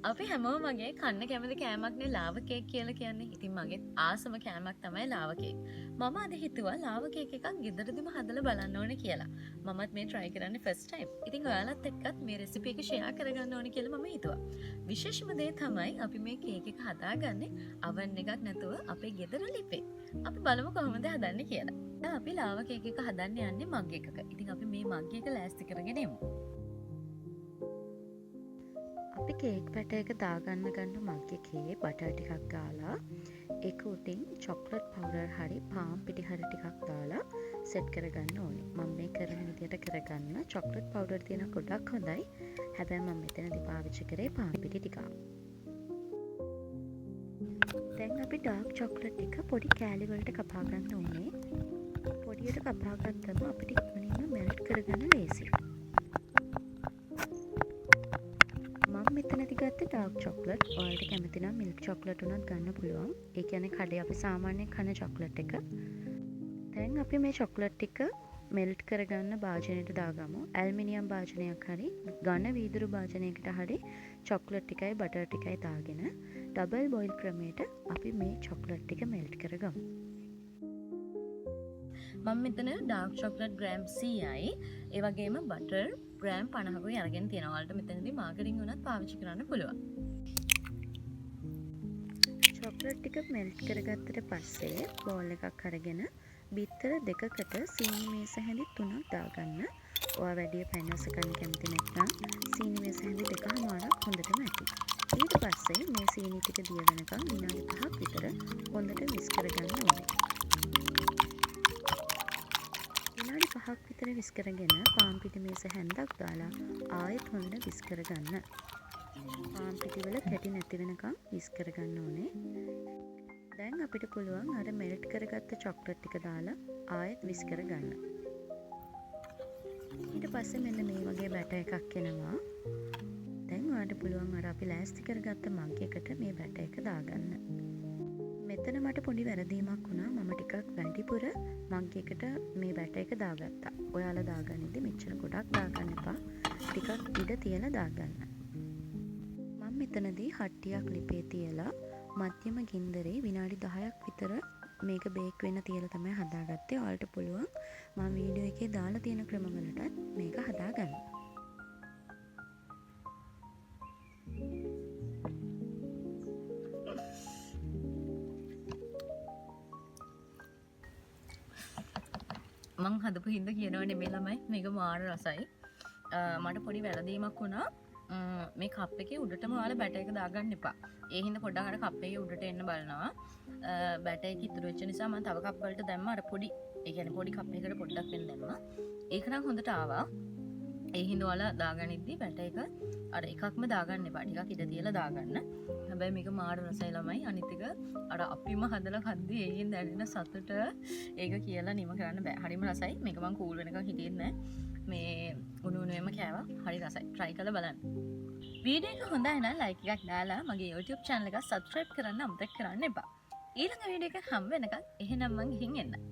අපි හැමෝම මගේ කන්න කැමති කෑමක්නේ ලාව කේක් කියලා කියන්නේ. ඉතින් මගේ ආසම කෑමක් තමයි ලාව කේක්. මම අද හිතුවා ලාව කේක් එකක් ගෙදරදිම හදලා බලන්න ඕනේ කියලා. මමත් මේ try කරන්නේ first time. ඉතින් ඔයාලත් එක්කත් මේ recipe එක share කරගන්න ඕනේ කියලා මම හිතුවා. විශේෂම දේ තමයි අපි මේ කේක් එක හදාගන්නේ oven එකක් නැතුව අපේ ගෙදර ලිපේ. අපි බලමු කොහොමද හදන්නේ කියලා. දැන් අපි ලාව කේක් එක හදන්න යන්නේ මග් එකක. ඉතින් අපි මේ මග් එක ලෑස්ති කරගෙන යමු. අපි කේක් පැට එක දාගන්න ගන්න මග් එකේ බටර් ටිකක් දාලා ඒක උඩින් චොක්ලට් පවුඩර් හරි පාම් පිටි හරි ටිකක් දාලා සෙට් කරගන්න ඕනේ. මම මේ කරන විදිහට කරගන්න චොක්ලට් පවුඩර් තියෙන ගොඩක් හොඳයි. හැබැයි මම මෙතනදී පාවිච්චි කරේ පාම් පිටි ටිකක්. දැන් අපි ඩාර්ක් චොක්ලට් ටික පොඩි කෑලි වලට කපා ගන්න ඕනේ. පොඩියට කපා ගත්තම අපිට ඉක්මනින්ම මෙල්ට් කරගන්න ලේසියි. මෙතනදි ගත්ත ඩාර්ක් චොක්ලට්. ඔයාලට කැමති නම් මිල්ක් චොක්ලට් උනත් ගන්න පුළුවන්. ඒ කියන්නේ කඩේ අපි සාමාන්‍යයෙන් කන චොක්ලට් එක. දැන් අපි මේ චොක්ලට් ටික මෙල්ට් කරගන්න භාජනයට දාගමු. ඇල්මිනියම් භාජනයක් හරි ඝන වීදුරු භාජනයකට හරි චොක්ලට් ටිකයි බටර් ටිකයි දාගෙන ඩබල් බොයිල් ක්‍රමයට අපි මේ චොක්ලට් ටික මෙල්ට් කරගමු. මම මෙතන ඩාර්ක් චොක්ලට් ග්‍රෑම් 100යි ඒ වගේම බටර් ග්‍රෑම් 50කුයි අරගෙන තියෙනවා. ඔයාලට මෙතනදී මාගරින් උනත් පාවිච්චි කරන්න පුළුවන්. චොක්ලට් ටික මෙල්ට් කරගත්තට පස්සේ බෝල් එකක් අරගෙන බිත්තර දෙකකට සීනි මේස හැඳි 3ක් දාගන්න. ඔයා වැඩි පැනස කන්න කැමති නැත්නම් සීනි මේස හැඳි 2කමාරක් හොඳටම ඇති. ඊට පස්සේ මේ සීනි ටික දිය වෙනකන් විනාඩි 5ක් විතර හොඳට විස් කරගන්න ඕනේ. විනාඩි 5ක් විතර විස් කරගෙන පාන් පිටි මේස හැන්දක් දාලා ආයෙත් හොඳට විස් කරගන්න. පාන් පිටි වල කැටි නැති වෙනකන් විස් කරගන්න ඕනේ. දැන් අපිට පුළුවන් අර මෙල්ට් කරගත්ත චොක්ලට් ටික දාලා ආයෙත් විස් කරගන්න. ඊට පස්සේ මෙන්න මේ වගේ බැටර් එකක් එනවා. දැන් ඔයාලට පුළුවන් අර අපි ලෑස්ති කරගත්ත මග් එකට මේ බැටර් එක දාගන්න. මෙතන මට පොඩි වැරදීමක් වුණා. මම ටිකක් වැඩිපුර මග් එකට මේ බැටර් එක දාගත්තා. ඔයාලා දාගන්නදී මෙච්චර ගොඩක් දාගන්න එපා. ටිකක් ඉඩ තියලා දාගන්න. මම මෙතනදී හට්ටියක් ලිපේ තියලා මධ්‍යම ගින්දරේ විනාඩි 10ක් විතර මේක බේක් වෙන්න තියලා තමයි හදාගත්තේ. ඔයාලට පුළුවන් මම වීඩියෝ එකේ දාලා තියෙන ක්‍රමවලටත් මේක හදාගන්න. මං හදපු හින්දා කියනවනේ මේ ළමයි මේක මාර රසයි. මට පොඩි වැරදීමක් වුණා. මේ කප් එකේ උඩටම ඔයාලා බැටර් එක දාගන්න එපා. ඒ හින්දා පොඩ්ඩක් අර කප් එකේ උඩට එන්න බලනවා. බැටර් එක ඉතුරු වෙච්ච නිසා මම තව කප් වලට දැම්මා. අර පොඩි ඒ කියන්නේ පොඩි කප් එකකට පොඩ්ඩක් වෙන්න දැම්මා. ඒක නම් හොඳට ආවා. ඒ හින්දා ඔයාලා දාගනිද්දි බැටර් එක අර එකක්ම දාගන්න එපා. ටිකක් ඉඳ තියලා දාගන්න. හැබැයි මේක මාර රසයි ළමයි. අනිත් එක අර අපිම හදලා කද්දි ඒකෙන් දැනෙන සතුට ඒක කියලා නිම කරන්න බෑ. හරිම රසයි. මේක මං කූල් වෙනකන් හිටියේ නැහැ. මේ උණු උණුවේම කෑවා. හරි රසයි. try කරලා බලන්න. වීඩියෝ එක හොඳයි නම් like එකක් දාලා මගේ YouTube channel එක subscribe කරන්න අමතක කරන්න එපා. ඊළඟ වීඩියෝ එකක් හම් වෙනකන් එහෙනම් මං ගිහින් එන්න.